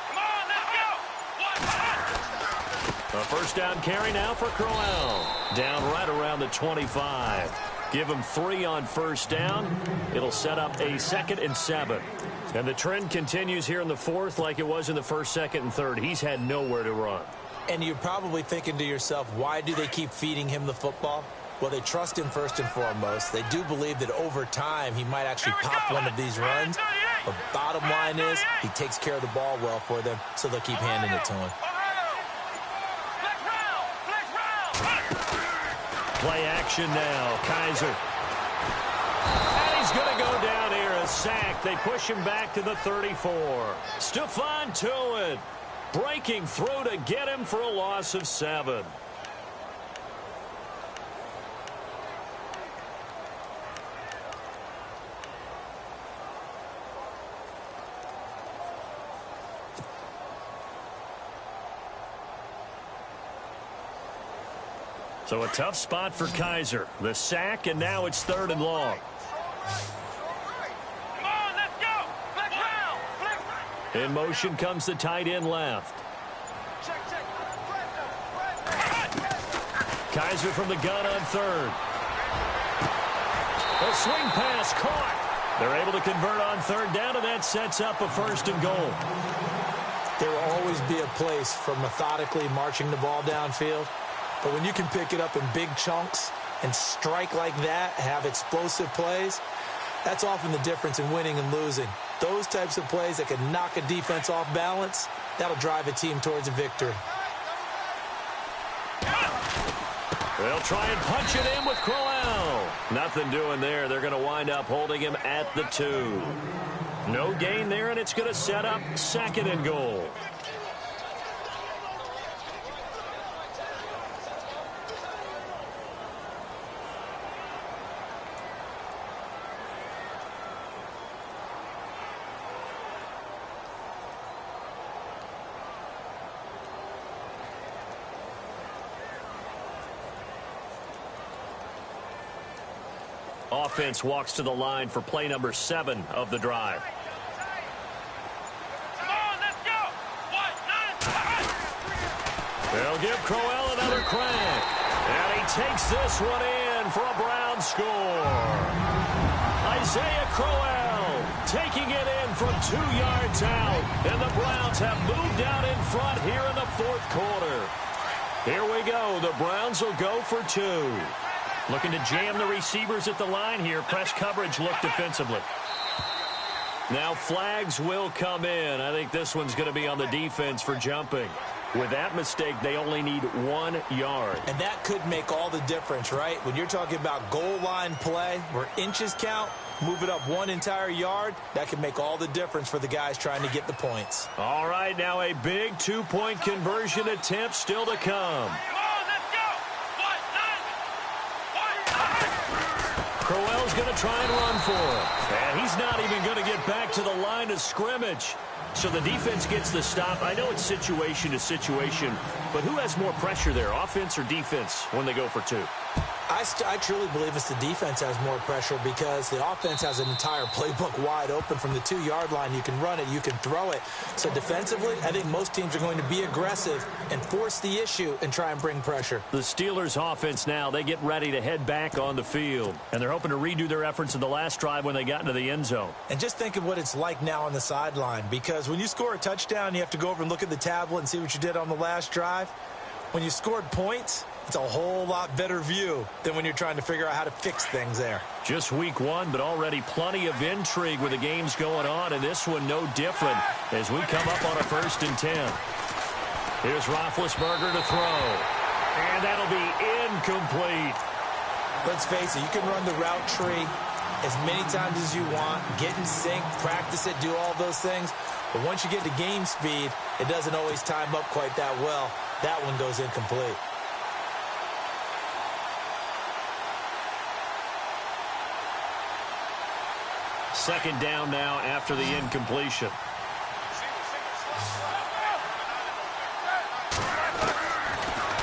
Come on, let's go!
A first down carry now for Crowell. Down right around the 25. Give him 3 on first down. It'll set up a 2nd and 7. And the trend continues here in the 4th like it was in the 1st, 2nd, and 3rd. He's had nowhere to run.
And you're probably thinking to yourself, why do they keep feeding him the football? Well, they trust him first and foremost. They do believe that over time he might actually pop one of these runs. But bottom line is he takes care of the ball well for them, so they'll keep handing it to him.
Play action now. Kaiser. And he's going to go down here. A sack. They push him back to the 34. Stephon Tuitt breaking through to get him for a loss of 7. So a tough spot for Kaiser. The sack, and now it's 3rd and long.
Come on, let's go! Flex round!
In motion comes the tight end left. Kaiser from the gun on 3rd. A swing pass caught. They're able to convert on 3rd down, and that sets up a 1st and goal.
There will always be a place for methodically marching the ball downfield. But when you can pick it up in big chunks and strike like that, have explosive plays, that's often the difference in winning and losing. Those types of plays that can knock a defense off balance, that'll drive a team towards a victory.
They'll try and punch it in with Crowell. Nothing doing there. They're going to wind up holding him at the 2. No gain there, and it's going to set up 2nd and goal. Offense walks to the line for play number 7 of the drive.
Come on, let's go! What? 9!
They'll give Crowell another crack. And he takes this one in for a Brown score. Isaiah Crowell taking it in from 2 yards out. And the Browns have moved out in front here in the 4th quarter. Here we go. The Browns will go for 2. Looking to jam the receivers at the line here. Press coverage look defensively. Now flags will come in. I think this one's going to be on the defense for jumping. With that mistake, they only need 1 yard.
And that could make all the difference, right? When you're talking about goal line play where inches count, move it up 1 entire yard, that could make all the difference for the guys trying to get the points.
All right, now a big 2-point conversion attempt still to come.
Come on, let's go! What? 9! What?
Crowell Bill's going to try and run for it. And he's not even going to get back to the line of scrimmage. So the defense gets the stop. I know it's situation to situation, but who has more pressure there, offense or defense, when they go for two?
I truly believe it's the defense has more pressure because the offense has an entire playbook wide open from the 2-yard line. You can run it, you can throw it. So defensively, I think most teams are going to be aggressive and force the issue and try and bring pressure.
The Steelers offense now, they get ready to head back on the field. And they're hoping to redo their efforts in the last drive when they got into the end zone.
And just think of what it's like now on the sideline, because when you score a touchdown, you have to go over and look at the tablet and see what you did on the last drive. When you scored points, it's a whole lot better view than when you're trying to figure out how to fix things there.
Just week 1, but already plenty of intrigue with the games going on, and this one no different as we come up on a 1st and 10. Here's Roethlisberger to throw, and that'll be incomplete.
Let's face it, you can run the route tree as many times as you want, get in sync, practice it, do all those things, but once you get to game speed, it doesn't always time up quite that well. That one goes incomplete.
Second down now after the incompletion.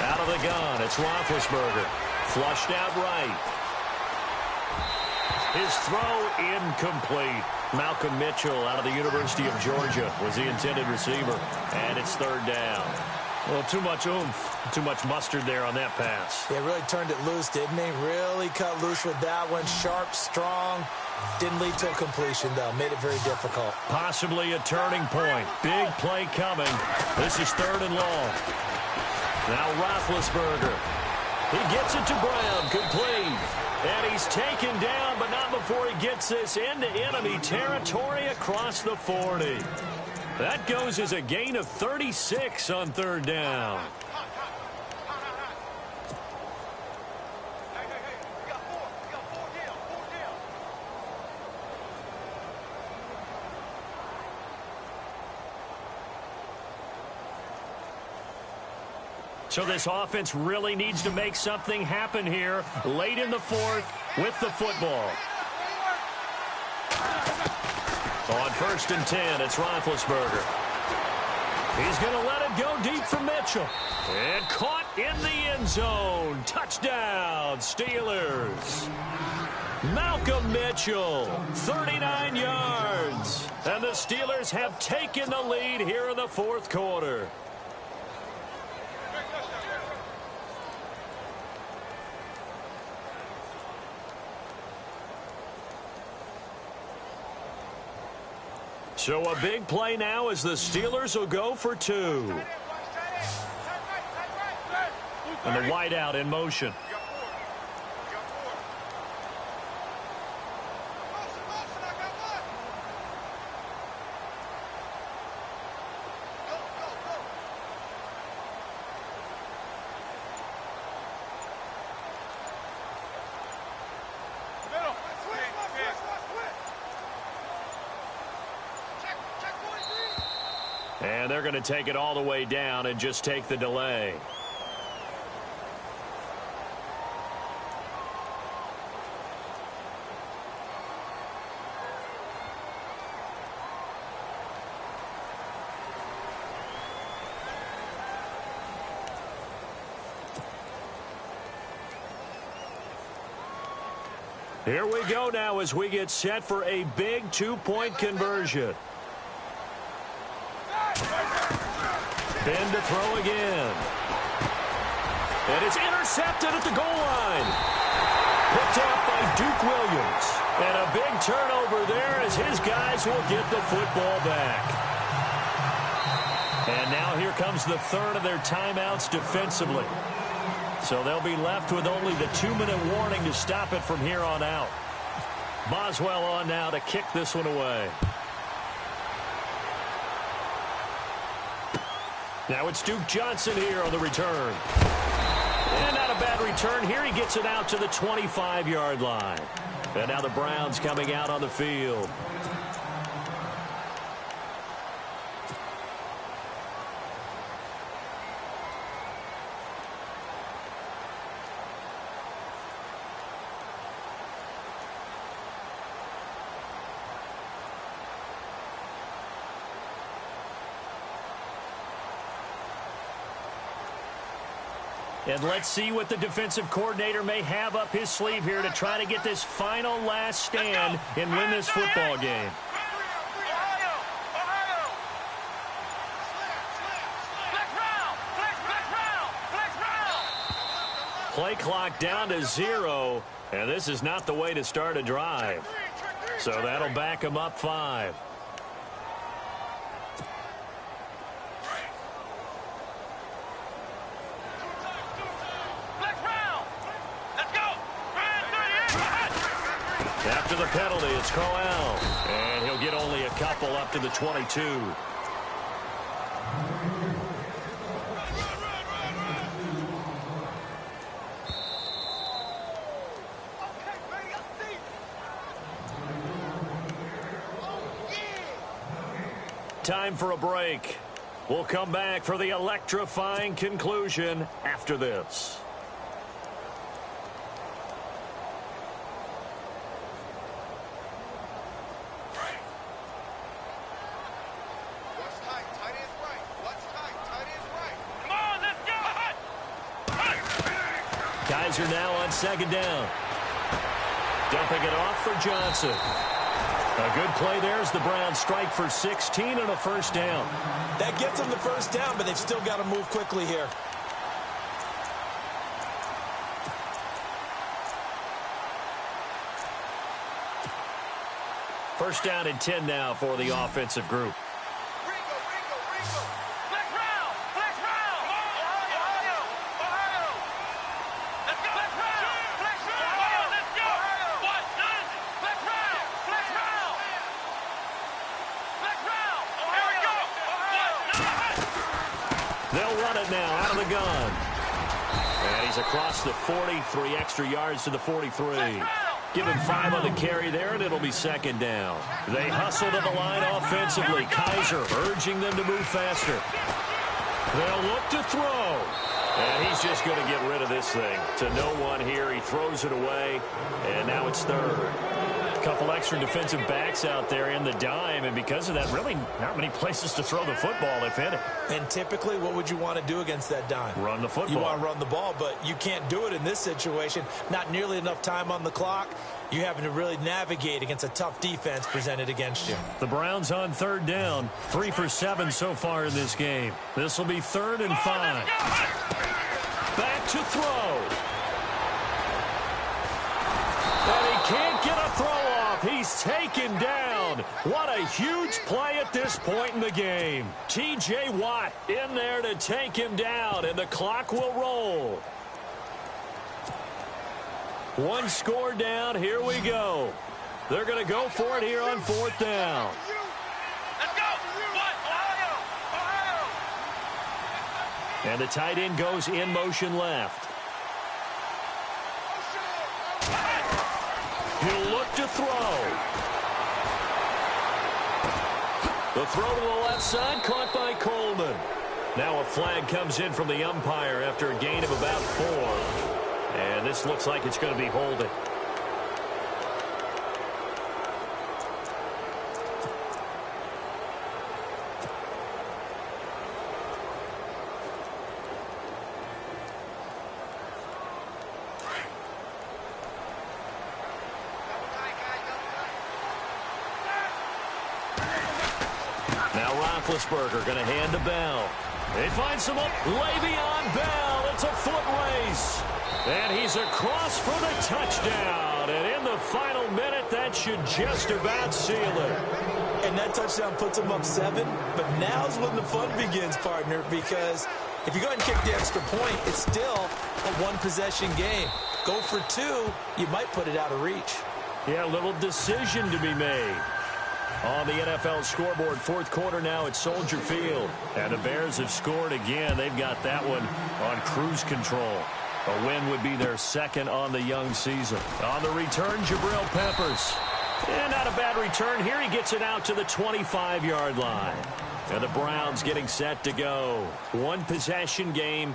Out of the gun, it's Roethlisberger. Flushed out right. His throw incomplete. Malcolm Mitchell out of the University of Georgia was the intended receiver. And it's 3rd down. Well, too much oomph, too much mustard there on that pass.
Yeah, really turned it loose, didn't he? Really cut loose with that one. Sharp, strong. Didn't lead to a completion, though. Made it very difficult.
Possibly a turning point. Big play coming. This is 3rd and long. Now Roethlisberger. He gets it to Brown. Complete. And he's taken down, but not before he gets this into enemy territory across the 40. That goes as a gain of 36 on 3rd down. So this offense really needs to make something happen here late in the 4th with the football. On 1st and 10, it's Roethlisberger. He's going to let it go deep for Mitchell. And caught in the end zone. Touchdown, Steelers. Malcolm Mitchell, 39 yards. And the Steelers have taken the lead here in the 4th quarter. So a big play now as the Steelers will go for 2. And the wideout in motion. And they're going to take it all the way down and just take the delay. Here we go now as we get set for a big 2-point conversion. Ben to throw again. And it's intercepted at the goal line. Picked off by Duke Williams. And a big turnover there as his guys will get the football back. And now here comes the 3rd of their timeouts defensively. So they'll be left with only the 2-minute warning to stop it from here on out. Boswell on now to kick this one away. Now it's Duke Johnson here on the return. And not a bad return here. He gets it out to the 25-yard line. And now the Browns coming out on the field. And let's see what the defensive coordinator may have up his sleeve here to try to get this final last stand and win this football game. Play clock down to 0, and this is not the way to start a drive. So that'll back him up 5. After the penalty, it's Crowell, and he'll get only a couple up to the 22. Time for a break. We'll come back for the electrifying conclusion after this. Kaiser now on second down. Dumping it off for Johnson. A good play there as the Browns strike for 16 and a first down.
That gets them the first down, but they've still got to move quickly here.
First down and 10 now for the offensive group. Across the 40, 3 extra yards to the 43. Give him 5 on the carry there, and it'll be second down. They hustle to the line offensively. Kaiser urging them to move faster. They'll look to throw. And he's just going to get rid of this thing. To no one here. He throws it away, and now it's third. A couple extra defensive backs out there in the dime, and because of that, really not many places to throw the football, if any.
And typically, what would you want to do against that dime?
Run the football.
You want to run the ball, but you can't do it in this situation. Not nearly enough time on the clock. You having to really navigate against a tough defense presented against you.
The Browns on third down. 3 for 7 so far in this game. This will be 3rd and 5. Back to throw. And he can't get a throw off. He's taken down. What a huge play at this point in the game. T.J. Watt in there to take him down, and the clock will roll. 1 score down. Here we go. They're going to go for it here on 4th down.
Let's go. Ohio.
And the tight end goes in motion left. He'll look to throw. The throw to the left side, caught by Coleman. Now a flag comes in from the umpire after a gain of about 4. And this looks like it's going to be holding. Now Roethlisberger going to hand to Bell. They find some up. Le'Veon Bell. It's a foot race. And he's across for the touchdown. And in the final minute, that should just about seal it.
And that touchdown puts him up 7. But now's when the fun begins, partner, because if you go ahead and kick the extra point, it's still a one-possession game. Go for 2, you might put it out of reach.
Yeah, a little decision to be made. On the NFL scoreboard, 4th quarter now at Soldier Field. And the Bears have scored again. They've got that one on cruise control. A win would be their 2nd on the young season. On the return, Jabril Peppers. And not a bad return here. He gets it out to the 25-yard line. And the Browns getting set to go. One possession game.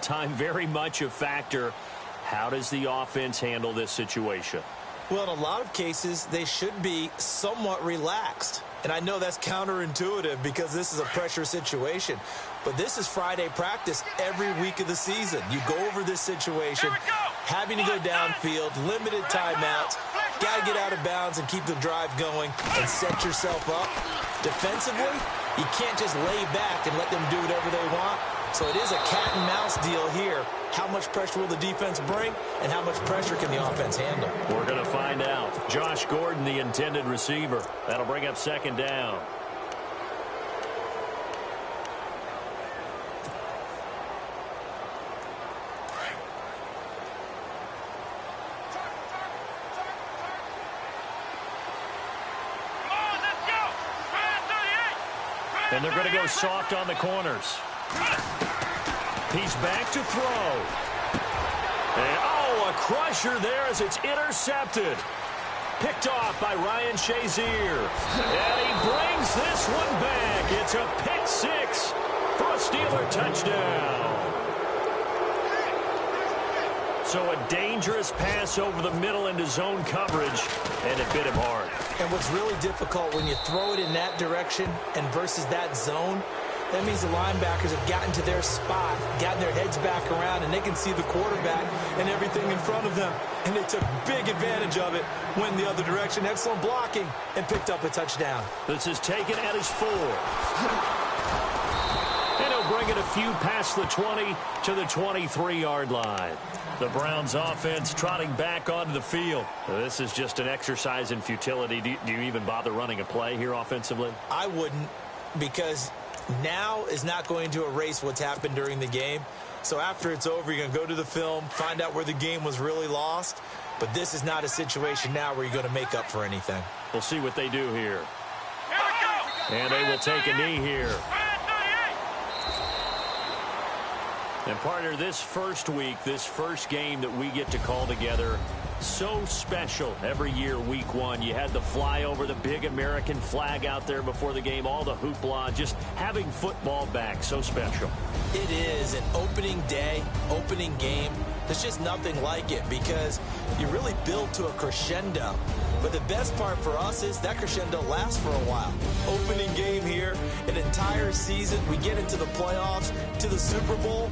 Time very much a factor. How does the offense handle this situation?
Well, in a lot of cases, they should be somewhat relaxed. And I know that's counterintuitive because this is a pressure situation. But this is Friday practice every week of the season. You go over this situation, having to go downfield, limited timeouts, got to get out of bounds and keep the drive going and set yourself up. Defensively, you can't just lay back and let them do whatever they want. So it is a cat and mouse deal here. How much pressure will the defense bring, and how much pressure can the offense handle?
We're going to find out. Josh Gordon, the intended receiver. That'll bring up second down. And they're going to go soft on the corners. He's back to throw. And, oh, a crusher there as it's intercepted. Picked off by Ryan Shazier. And he brings this one back. It's a pick six for a Steeler touchdown. So a dangerous pass over the middle into zone coverage, and it bit him hard.
And what's really difficult when you throw it in that direction and versus that zone, that means the linebackers have gotten to their spot, gotten their heads back around, and they can see the quarterback and everything in front of them. And they took big advantage of it, went the other direction, excellent blocking, and picked up a touchdown.
This is taken at his 4. And he'll bring it a few past the 20 to the 23-yard line. The Browns offense trotting back onto the field. This is just an exercise in futility. Do you even bother running a play here offensively?
I wouldn't, because now is not going to erase what's happened during the game. So after it's over, you're going to go to the film, find out where the game was really lost. But this is not a situation now where you're going to make up for anything.
We'll see what they do here. And they will take a knee here. And partner, this first week, this first game that we get to call together, so special every year, week one. You had the flyover, the big American flag out there before the game, all the hoopla, just having football back, so special.
It is an opening day, opening game. There's just nothing like it because you really build to a crescendo. But the best part for us is that crescendo lasts for a while. Opening game here, an entire season. We get into the playoffs, to the Super Bowl.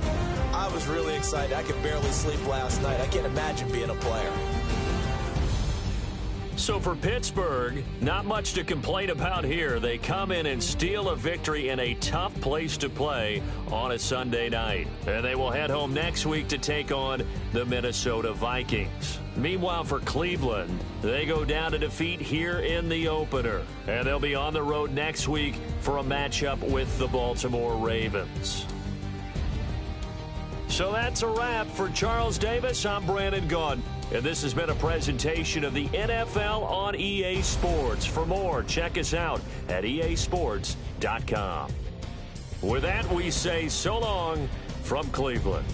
I was really excited. I could barely sleep last night. I can't imagine being a player.
So for Pittsburgh, not much to complain about here. They come in and steal a victory in a tough place to play on a Sunday night. And they will head home next week to take on the Minnesota Vikings. Meanwhile, for Cleveland, they go down to defeat here in the opener. And they'll be on the road next week for a matchup with the Baltimore Ravens. So that's a wrap. For Charles Davis, I'm Brandon Gaudin. And this has been a presentation of the NFL on EA Sports. For more, check us out at easports.com. With that, we say so long from Cleveland.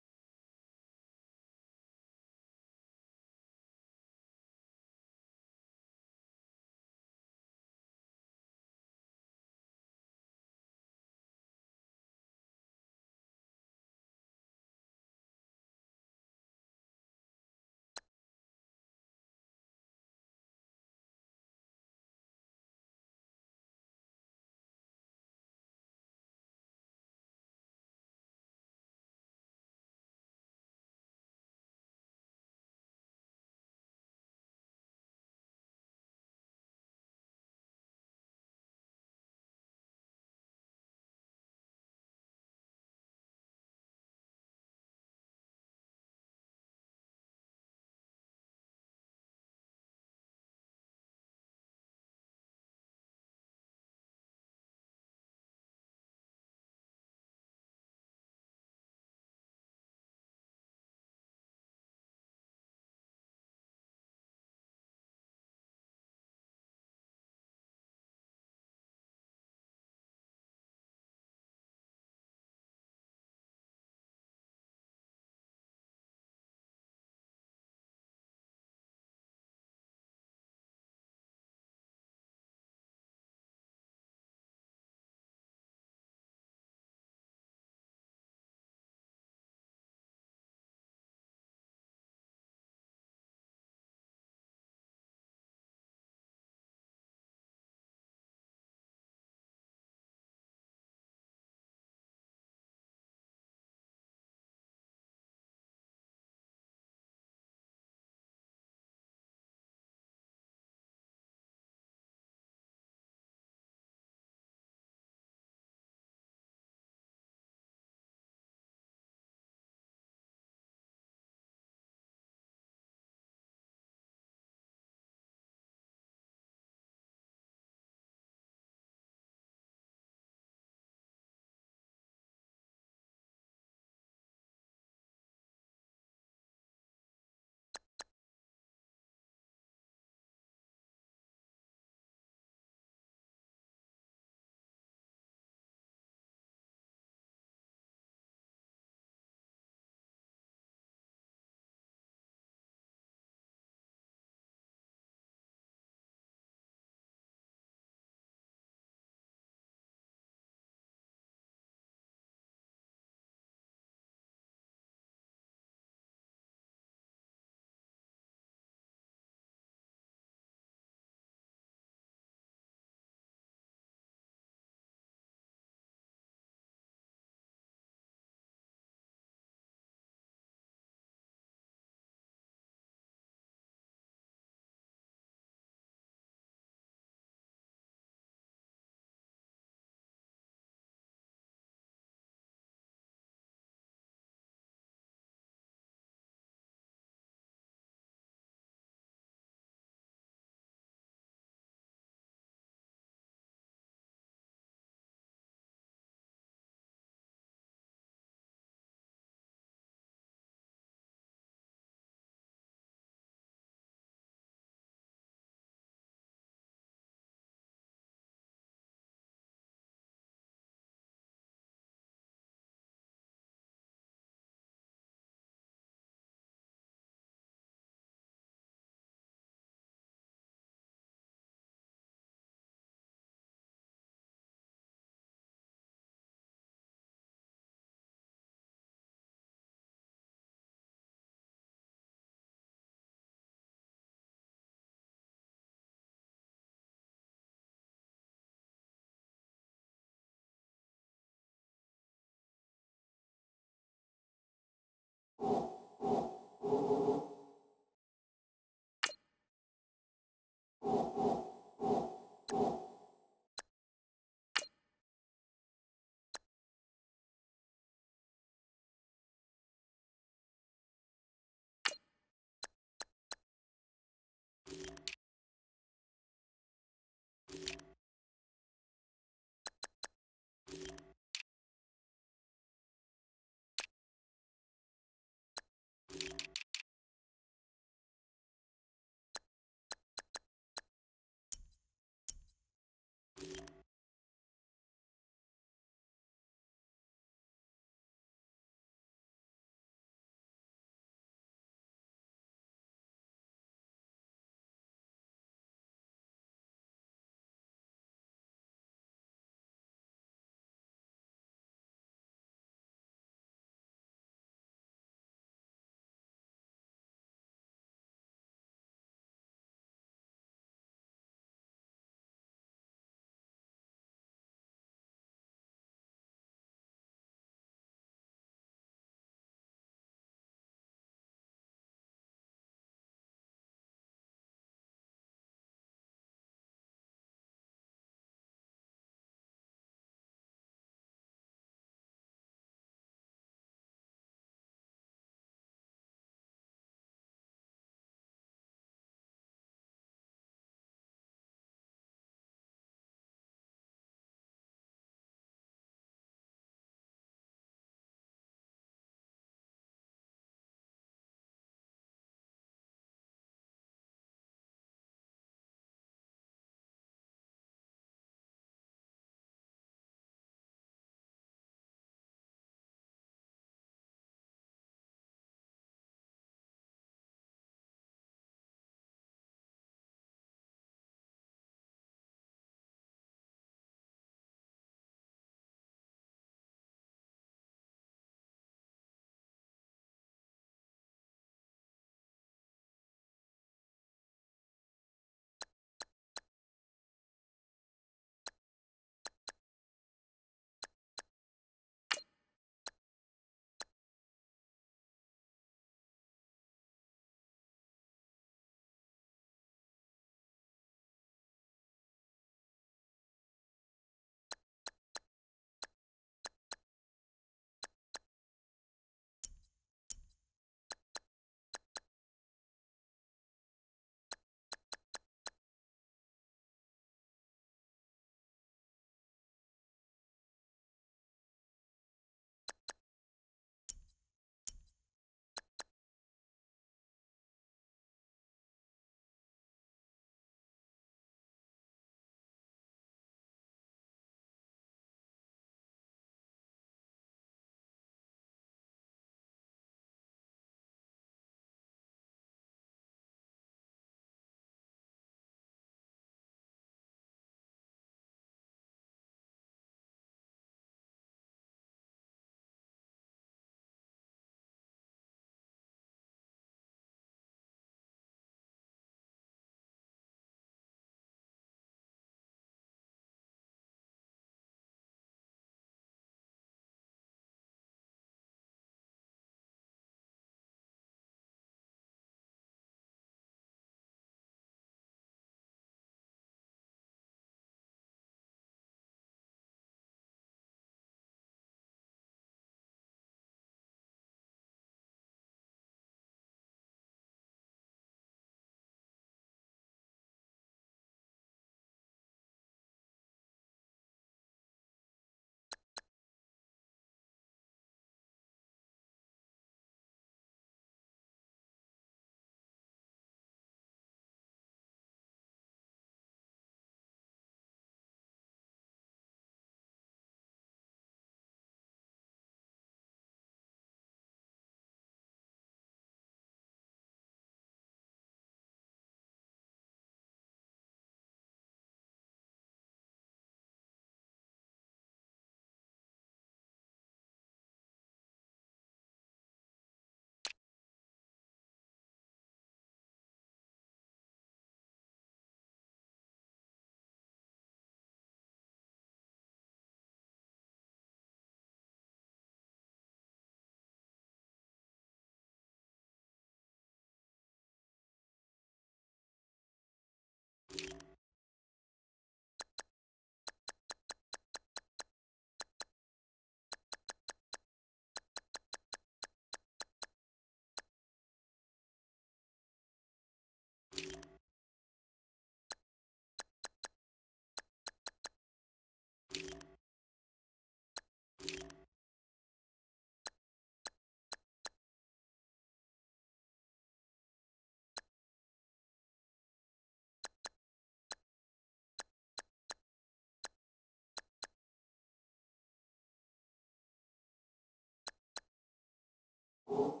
All